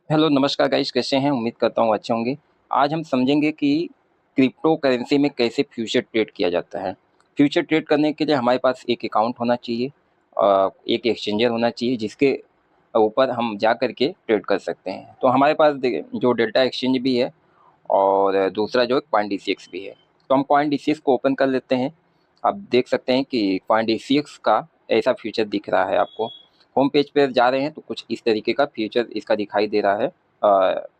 Hello नमस्कार guys, कैसे हैं? उम्मीद करता हूँ अच्छे होंगे। आज हम समझेंगे कि क्रिप्टो करेंसी में कैसे फ्यूचर ट्रेड किया जाता है। फ्यूचर ट्रेड करने के लिए हमारे पास एक अकाउंट होना चाहिए, एक एक्सचेंजर होना चाहिए जिसके ऊपर हम जा कर के ट्रेड कर सकते हैं। तो हमारे पास जो डेल्टा एक्सचेंज भी है और दूसरा जो है कॉइनडीसीएक्स भी है। तो हम कॉइनडीसीएक्स को ओपन कर लेते हैं। आप देख सकते हैं कि कॉइनडीसीएक्स का ऐसा फ्यूचर दिख रहा है आपको। होम पेज पे जा रहे हैं तो कुछ इस तरीके का फीचर इसका दिखाई दे रहा है।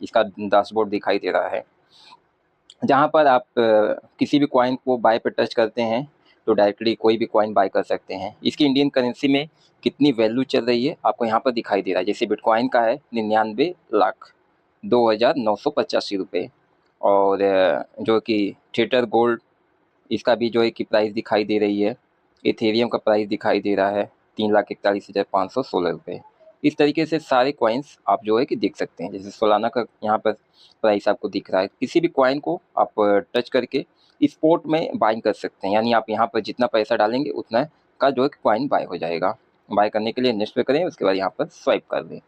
इसका डैशबोर्ड दिखाई दे रहा है, जहाँ पर आप किसी भी कॉइन को बाय पे टच करते हैं तो डायरेक्टली कोई भी कॉइन बाय कर सकते हैं। इसकी इंडियन करेंसी में कितनी वैल्यू चल रही है आपको यहाँ पर दिखाई दे रहा है। जैसे बिटकॉइन का है 99,02,985 रुपये, और जो कि थीटर गोल्ड, इसका भी जो है कि प्राइस दिखाई दे रही है। इथेरियम का प्राइस दिखाई दे रहा है 3,41,516 रुपये। इस तरीके से सारे कॉइन्स आप जो है कि देख सकते हैं। जैसे सोलाना का यहाँ पर प्राइस आपको दिख रहा है। किसी भी कॉइन को आप टच करके स्पॉट में बाइंग कर सकते हैं, यानी आप यहाँ पर जितना पैसा डालेंगे उतना का जो है कॉइन बाय हो जाएगा। बाय करने के लिए नेक्स्ट पे करें, उसके बाद यहाँ पर स्वाइप कर दें।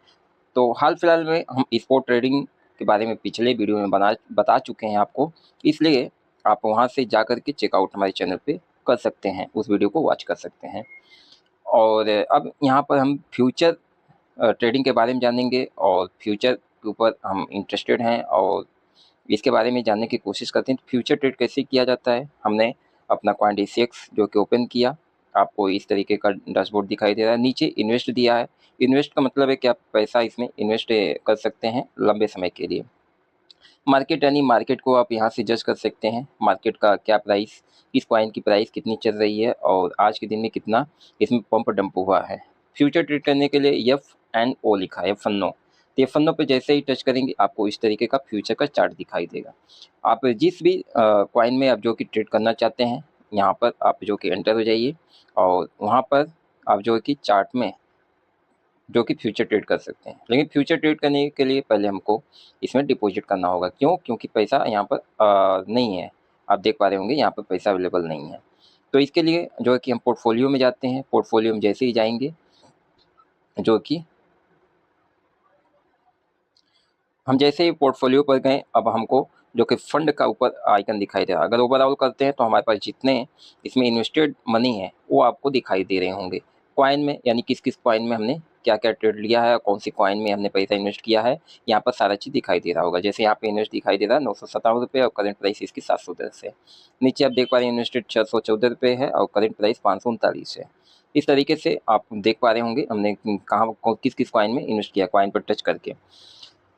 तो हाल फिलहाल में हम स्पॉट ट्रेडिंग के बारे में पिछले वीडियो में बता चुके हैं आपको, इसलिए आप वहाँ से जा कर के चेकआउट हमारे चैनल पे कर सकते हैं, उस वीडियो को वॉच कर सकते हैं। और अब यहाँ पर हम फ्यूचर ट्रेडिंग के बारे में जानेंगे, और फ्यूचर के ऊपर हम इंटरेस्टेड हैं और इसके बारे में जानने की कोशिश करते हैं। तो फ्यूचर ट्रेड कैसे किया जाता है, हमने अपना कॉइनडीसीएक्स जो कि ओपन किया, आपको इस तरीके का डैशबोर्ड दिखाई दे रहा है। नीचे इन्वेस्ट दिया है। इन्वेस्ट का मतलब है कि आप पैसा इसमें इन्वेस्ट कर सकते हैं लंबे समय के लिए। मार्केट, यानी मार्केट को आप यहाँ से जज कर सकते हैं, मार्केट का क्या प्राइस, इस कॉइन की प्राइस कितनी चल रही है और आज के दिन में कितना इसमें पंप डंप हुआ है। फ्यूचर ट्रेड करने के लिए F&O लिखा है, F&O। तो F&O पे जैसे ही टच करेंगे आपको इस तरीके का फ्यूचर का चार्ट दिखाई देगा। आप जिस भी कॉइन में आप जो कि ट्रेड करना चाहते हैं, यहाँ पर आप जो कि एंटर हो जाइए और वहाँ पर आप जो कि चार्ट में जो कि फ्यूचर ट्रेड कर सकते हैं। लेकिन फ्यूचर ट्रेड करने के लिए पहले हमको इसमें डिपॉजिट करना होगा। क्यों? क्योंकि पैसा यहाँ पर नहीं है। आप देख पा रहे होंगे यहाँ पर पैसा अवेलेबल नहीं है। तो इसके लिए जो है कि हम पोर्टफोलियो में जाते हैं। पोर्टफोलियो में जैसे ही जाएंगे, जो कि हम जैसे ही पोर्टफोलियो पर गए, अब हमको जो कि फंड का ऊपर आइकन दिखाई दे रहा है। अगर ओवरऑल करते हैं तो हमारे पास जितने इसमें इन्वेस्टेड मनी है वो आपको दिखाई दे रहे होंगे कॉइन में, यानी किस किस कॉइन में हमने क्या क्या ट्रेड लिया है, कौन सी कॉइन में हमने पैसा इन्वेस्ट किया है, यहाँ पर सारा चीज़ दिखाई दे रहा होगा। जैसे यहाँ पे इन्वेस्ट दिखाई दे रहा है 957 रुपये और करेंट प्राइस इसकी 710 है। नीचे आप देख पा रहे हैं इन्वेस्टेड 614 रुपये है और करेंट प्राइस 539 है। इस तरीके से आप देख पा रहे होंगे हमने कहाँ किस किस कॉइन में इन्वेस्ट किया, कॉइन पर टच करके।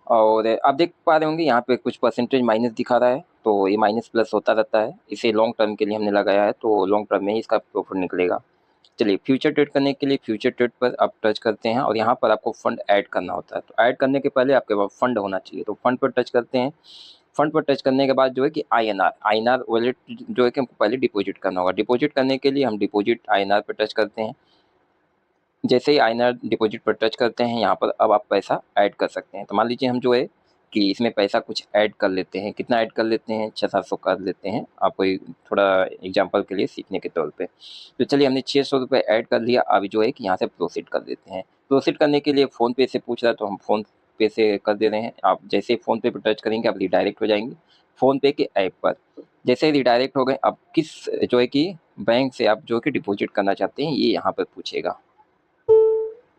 और आप देख पा रहे होंगे यहाँ पे कुछ परसेंटेज माइनस दिखा रहा है, तो ये माइनस प्लस होता रहता है। इसे लॉन्ग टर्म के लिए हमने लगाया है, तो लॉन्ग टर्म में ही इसका प्रॉफिट निकलेगा। चलिए, फ्यूचर ट्रेड करने के लिए फ्यूचर ट्रेड पर आप टच करते हैं और यहाँ पर आपको फंड ऐड करना होता है। तो ऐड करने के पहले आपके पास फंड होना चाहिए, तो फंड पर टच करते हैं। फंड पर टच करने के बाद जो है कि आई एन आर वॉलेट जो है कि हमको पहले डिपॉजिट करना होगा। डिपॉजिट करने के लिए हम डिपॉजिट INR पर टच करते हैं। जैसे ही INR डिपॉजिट पर टच करते हैं, यहाँ पर अब आप पैसा ऐड कर सकते हैं। तो मान लीजिए हम जो है कि इसमें पैसा कुछ ऐड कर लेते हैं। कितना ऐड कर लेते हैं? 600-700 कर लेते हैं, आपको एक थोड़ा एग्जांपल के लिए सीखने के तौर पे। तो चलिए, हमने 600 रुपये ऐड कर लिया। अभी जो है कि यहाँ से प्रोसीड कर देते हैं। प्रोसीड करने के लिए फ़ोनपे से पूछ रहा है, तो हम फ़ोनपे से कर दे रहे हैं। आप जैसे ही फ़ोनपे पर टच करेंगे आप रिडायरेक्ट हो जाएंगे फ़ोनपे के ऐप पर। जैसे ही रिडायरेक्ट हो गए, अब किस जो है कि बैंक से आप जो है कि डिपॉजिट करना चाहते हैं, ये यहाँ पर पूछेगा।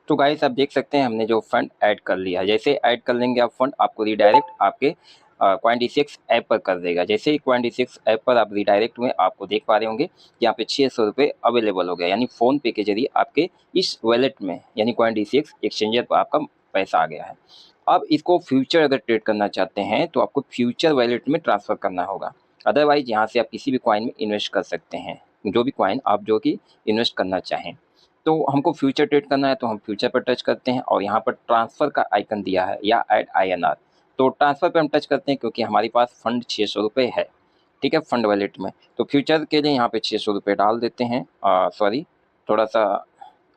तो गाइस, आप देख सकते हैं हमने जो फंड ऐड कर लिया। जैसे ऐड कर लेंगे आप फंड, आपको रिडायरेक्ट आपके कॉइनडीसीएक्स ऐप पर कर देगा। जैसे ही कॉइनडीसीएक्स ऐप पर आप रिडायरेक्ट हुए, आपको देख पा रहे होंगे यहाँ पे 600 रुपये अवेलेबल हो गया, यानी फ़ोन पे के जरिए आपके इस वॉलेट में, यानी कॉइनडीसीएक्स एक्सचेंजर पर आपका पैसा आ गया है। अब इसको फ्यूचर अगर ट्रेड करना चाहते हैं तो आपको फ्यूचर वॉलेट में ट्रांसफ़र करना होगा। अदरवाइज यहाँ से आप किसी भी कॉइन में इन्वेस्ट कर सकते हैं, जो भी कॉइन आप जो कि इन्वेस्ट करना चाहें। तो हमको फ्यूचर ट्रेड करना है तो हम फ्यूचर पर टच करते हैं और यहाँ पर ट्रांसफ़र का आइकन दिया है या ऐड INR। तो ट्रांसफ़र पे हम टच करते हैं क्योंकि हमारे पास फंड 600 रुपये है, ठीक है, फंड वॉलेट में। तो फ्यूचर के लिए यहाँ पे 600 रुपये डाल देते हैं। सॉरी, थोड़ा सा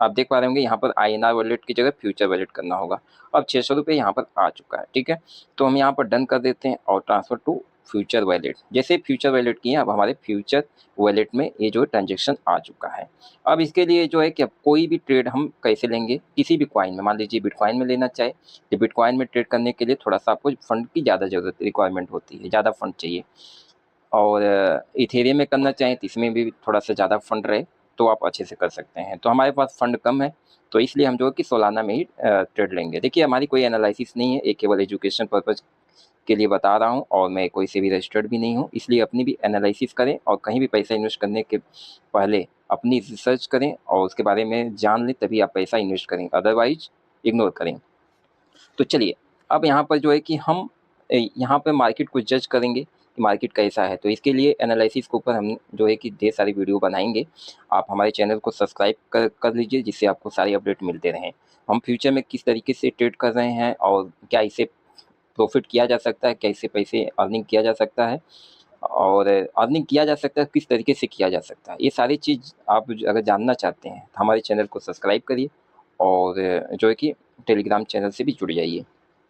आप देख पा रहे होंगे यहाँ पर INR वॉलेट की जगह फ्यूचर वॉलेट करना होगा। अब 600 रुपये यहाँ पर आ चुका है, ठीक है। तो हम यहाँ पर डन कर देते हैं और ट्रांसफ़र टू फ्यूचर वैलेट। जैसे फ्यूचर वैलेट किए अब हमारे फ्यूचर वैलेट में ये जो ट्रांजेक्शन आ चुका है। अब इसके लिए जो है कि अब कोई भी ट्रेड हम कैसे लेंगे, किसी भी कॉइन में, मान लीजिए बिटकॉइन में लेना चाहे तो बिटकॉइन में ट्रेड करने के लिए थोड़ा सा आपको फंड की ज़्यादा ज़रूरत रिक्वायरमेंट होती है, ज़्यादा फंड चाहिए। और इथेरियम में करना चाहें तो इसमें भी थोड़ा सा ज़्यादा फंड रहे तो आप अच्छे से कर सकते हैं। तो हमारे पास फंड कम है तो इसलिए हम जो है कि सोलाना में ही ट्रेड लेंगे। देखिए हमारी कोई एनालिसिस नहीं है, ये केवल एजुकेशन पर्पज़ के लिए बता रहा हूँ और मैं कोई से भी रजिस्टर्ड भी नहीं हूँ, इसलिए अपनी भी एनालिसिस करें और कहीं भी पैसा इन्वेस्ट करने के पहले अपनी रिसर्च करें और उसके बारे में जान लें, तभी आप पैसा इन्वेस्ट करें, अदरवाइज इग्नोर करें। तो चलिए अब यहाँ पर जो है कि हम यहाँ पर मार्केट को जज करेंगे कि मार्केट कैसा है। तो इसके लिए एनालिसिस के ऊपर हम जो है कि ढेर सारी वीडियो बनाएंगे। आप हमारे चैनल को सब्सक्राइब कर लीजिए जिससे आपको सारी अपडेट मिलते रहें। हम फ्यूचर में किस तरीके से ट्रेड कर रहे हैं और क्या इसे प्रॉफिट किया जा सकता है, कैसे पैसे अर्निंग किया जा सकता है और अर्निंग किया जा सकता है किस तरीके से किया जा सकता है, ये सारी चीज़ आप अगर जानना चाहते हैं तो हमारे चैनल को सब्सक्राइब करिए और जो है कि टेलीग्राम चैनल से भी जुड़ जाइए।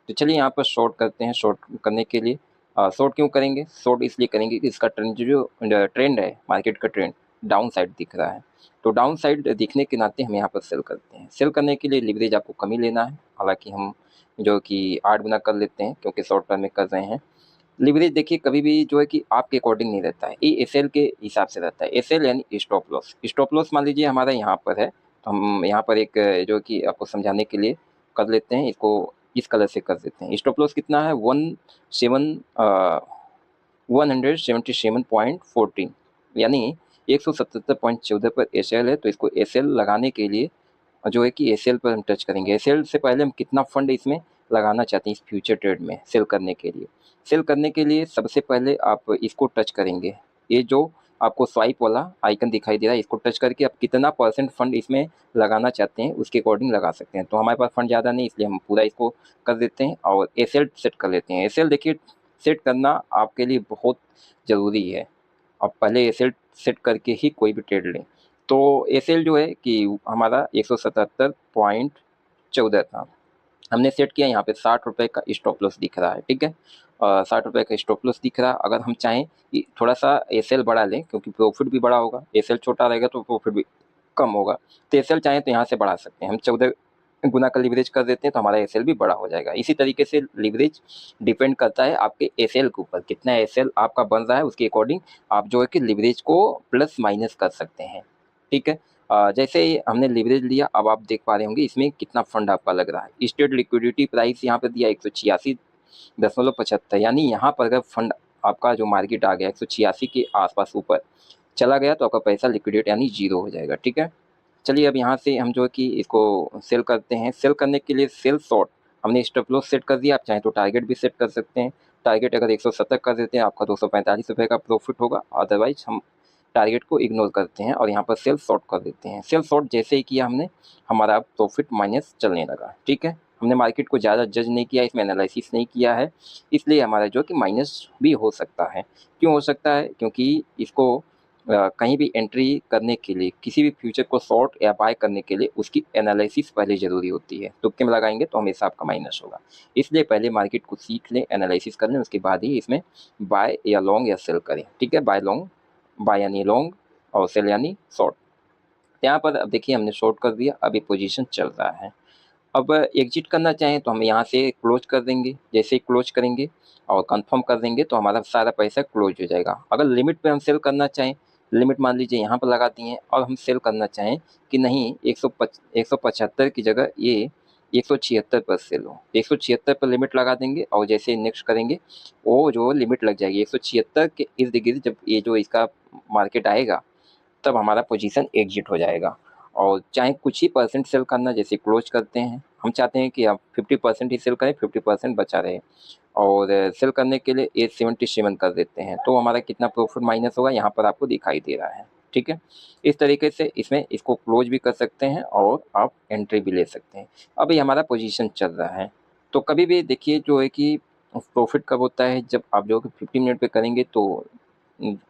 तो चलिए यहाँ पर शॉर्ट करते हैं। शॉर्ट करने के लिए शॉर्ट क्यों करेंगे, शॉर्ट इसलिए करेंगे कि इसका ट्रेंड जो ट्रेंड है, मार्केट का ट्रेंड डाउन साइड दिख रहा है। तो डाउन साइड दिखने के नाते हम यहाँ पर सेल करते हैं। सेल करने के लिए लिवरेज आपको कम ही लेना है, हालांकि हम जो कि 8 गुना कर लेते हैं क्योंकि शॉर्ट टर्म में कर रहे हैं। लिवरेज देखिए कभी भी जो है कि आपके अकॉर्डिंग नहीं रहता है, ये एसएल के हिसाब से रहता है। एसएल यानी स्टॉप लॉस। स्टॉप लॉस मान लीजिए हमारा यहाँ पर है तो हम यहाँ पर एक जो कि आपको समझाने के लिए कर लेते हैं, इसको इस कलर से कर देते हैं। स्टॉप लॉस कितना है, 177.14 यानी 177.14 पर एसएल है। तो इसको एसएल लगाने के लिए जो है कि एसएल पर हम टच करेंगे। एसएल से पहले हम कितना फंड इसमें लगाना चाहते हैं इस फ्यूचर ट्रेड में सेल करने के लिए। सेल करने के लिए सबसे पहले आप इसको टच करेंगे, ये जो आपको स्वाइप वाला आइकन दिखाई दे रहा है, इसको टच करके आप कितना परसेंट फंड इसमें लगाना चाहते हैं उसके अकॉर्डिंग लगा सकते हैं। तो हमारे पास फंड ज़्यादा नहीं इसलिए हम पूरा इसको कर देते हैं और एसएल सेट कर लेते हैं। एसएल देखिए सेट करना आपके लिए बहुत ज़रूरी है, आप पहले एसएल सेट करके ही कोई भी ट्रेड लें। तो एसएल जो है कि हमारा 177.14 था, हमने सेट किया। यहाँ पे 60 रुपये का स्टॉप लॉस दिख रहा है, ठीक है। 60 रुपये का स्टॉप लॉस दिख रहा है। अगर हम चाहें कि थोड़ा सा एसएल बढ़ा लें क्योंकि प्रॉफिट भी बड़ा होगा, एसएल छोटा रहेगा तो प्रॉफिट भी कम होगा। तो एसएल चाहें तो यहाँ से बढ़ा सकते हैं, हम 14 गुना का लिवरेज कर देते हैं तो हमारा एसएल भी बड़ा हो जाएगा। इसी तरीके से लिवरेज डिपेंड करता है आपके एसएल के ऊपर, कितना एसएल आपका बन रहा है उसके अकॉर्डिंग आप जो है कि लिवरेज को प्लस माइनस कर सकते हैं, ठीक है। जैसे ही हमने लिवरेज लिया अब आप देख पा रहे होंगे इसमें कितना फंड आपका लग रहा है। स्टेट लिक्विडिटी प्राइस यहाँ पे दिया 186.75, यानी यहाँ पर अगर फंड आपका जो मार्केट आ गया 186 के आसपास ऊपर चला गया तो आपका पैसा लिक्विडेट यानी जीरो हो जाएगा, ठीक है। चलिए अब यहाँ से हम जो है कि इसको सेल करते हैं। सेल करने के लिए सेल शॉर्ट हमने स्टॉप लॉस सेट कर दिया, आप चाहें तो टारगेट भी सेट कर सकते हैं। टारगेट अगर 170 कर देते हैं आपका 245 रुपये का प्रॉफिट होगा, अदरवाइज हम टारगेट को इग्नोर करते हैं और यहाँ पर सेल शॉर्ट कर देते हैं। सेल शॉर्ट जैसे ही किया हमने हमारा प्रॉफिट माइनस चलने लगा, ठीक है। हमने मार्केट को ज़्यादा जज नहीं किया, इसमें एनालिसिस नहीं किया है, इसलिए हमारा जो कि माइनस भी हो सकता है। क्यों हो सकता है, क्योंकि इसको कहीं भी एंट्री करने के लिए, किसी भी फ्यूचर को शॉर्ट या बाय करने के लिए उसकी एनालिसिस पहले ज़रूरी होती है। तुक्के में लगाएंगे तो हमेशा आपका माइनस होगा, इसलिए पहले मार्केट को सीख लें, एनालिसिस कर लें, उसके बाद ही इसमें बाय या लॉन्ग या सेल करें, ठीक है। बाय यानी लॉन्ग और सेल यानी शॉर्ट। यहाँ पर अब देखिए हमने शॉर्ट कर दिया, अभी पोजीशन चल रहा है। अब एग्जिट करना चाहें तो हम यहाँ से क्लोज कर देंगे, जैसे ही क्लोज करेंगे और कंफर्म कर देंगे तो हमारा सारा पैसा क्लोज हो जाएगा। अगर लिमिट पे हम सेल करना चाहें, लिमिट मान लीजिए यहाँ पर लगा दिए हैं और हम सेल करना चाहें कि नहीं 175 की जगह ये 176 पर सेल हो, 176 पर लिमिट लगा देंगे और जैसे नेक्स्ट करेंगे वो जो लिमिट लग जाएगी 176 के इर्द गिर्द। जब ये जो इसका मार्केट आएगा तब हमारा पोजीशन एग्जिट हो जाएगा। और चाहे कुछ ही परसेंट सेल करना, जैसे क्लोज करते हैं, हम चाहते हैं कि आप 50% ही सेल करें, 50% बचा रहे और सेल करने के लिए 877 कर देते हैं तो हमारा कितना प्रॉफिट माइनस होगा यहाँ पर आपको दिखाई दे रहा है, ठीक है। इस तरीके से इसमें इसको क्लोज भी कर सकते हैं और आप एंट्री भी ले सकते हैं। अभी हमारा पोजीशन चल रहा है, तो कभी भी देखिए जो है कि प्रॉफिट कब होता है, जब आप जो 50 मिनट पे करेंगे तो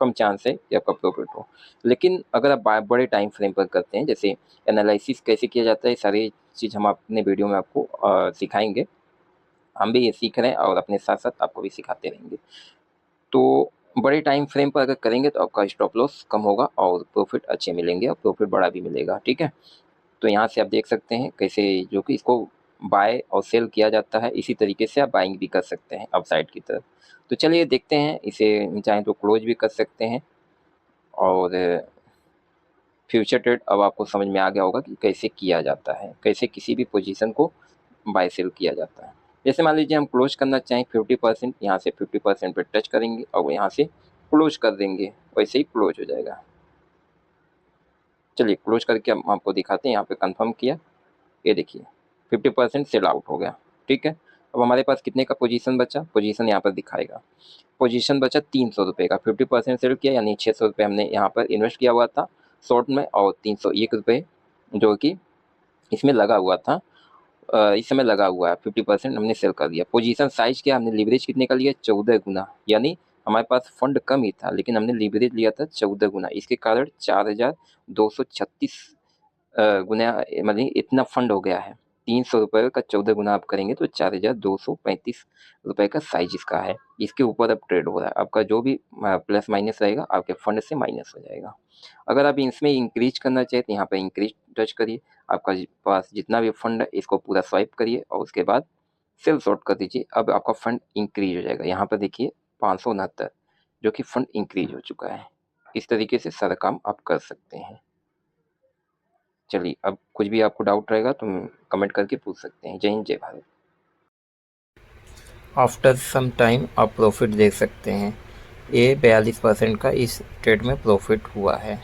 कम चांस है कि आपका प्रॉफिट हो। लेकिन अगर आप बड़े टाइम फ्रेम पर करते हैं, जैसे एनालिसिस कैसे किया जाता है, सारी चीज़ हम अपने वीडियो में आपको सिखाएंगे। हम भी ये सीख रहे हैं और अपने साथ साथ आपको भी सिखाते रहेंगे। तो बड़े टाइम फ्रेम पर अगर करेंगे तो आपका स्टॉप लॉस कम होगा और प्रॉफिट अच्छे मिलेंगे और प्रॉफिट बड़ा भी मिलेगा, ठीक है। तो यहाँ से आप देख सकते हैं कैसे जो कि इसको बाय और सेल किया जाता है, इसी तरीके से आप बाइंग भी कर सकते हैं अपसाइड की तरफ। तो चलिए देखते हैं, इसे चाहें तो क्लोज भी कर सकते हैं। और फ्यूचर ट्रेड अब आपको समझ में आ गया होगा कि कैसे किया जाता है, कैसे किसी भी पोजीशन को बाय सेल किया जाता है। जैसे मान लीजिए हम क्लोज करना चाहें 50%, यहाँ से 50% पे टच करेंगे और यहाँ से क्लोज कर देंगे, वैसे ही क्लोज हो जाएगा। चलिए क्लोज करके हम आपको दिखाते हैं। यहाँ पे कंफर्म किया, ये देखिए 50% सेल आउट हो गया, ठीक है। अब हमारे पास कितने का पोजीशन बचा, पोजीशन यहाँ पर दिखाएगा। पोजीशन बचा 300 रुपये का, 50% सेल किया यानी 600 रुपये हमने यहाँ पर इन्वेस्ट किया हुआ था शॉर्ट में, और 301 रुपये जो कि इसमें लगा हुआ था, इस समय लगा हुआ है, 50% हमने सेल कर दिया। पोजीशन साइज क्या, हमने लीवरेज कितने का लिया, 14 गुना, यानी हमारे पास फंड कम ही था लेकिन हमने लीवरेज लिया था 14 गुना। इसके कारण 4236 गुना, मतलब इतना फंड हो गया है। 300 रुपये का 14 गुना आप करेंगे तो 4235 रुपये का साइज इसका है। इसके ऊपर अब ट्रेड हो रहा है, आपका जो भी प्लस माइनस रहेगा आपके फंड से माइनस हो जाएगा। अगर आप इसमें इंक्रीज करना चाहें तो यहाँ पर इंक्रीज टच करिए, आपका पास जितना भी फंड है इसको पूरा स्वाइप करिए और उसके बाद सेल शॉर्ट कर दीजिए। अब आपका फंड इंक्रीज हो जाएगा। यहाँ पर देखिए 569 जो कि फंड इंक्रीज हो चुका है। इस तरीके से सारा काम आप कर सकते हैं। चलिए अब कुछ भी आपको डाउट रहेगा तो कमेंट करके पूछ सकते हैं। जय हिंद, जय भारत। आफ्टर सम टाइम आप प्रॉफिट देख सकते हैं, ये 42% का इस ट्रेड में प्रॉफिट हुआ है।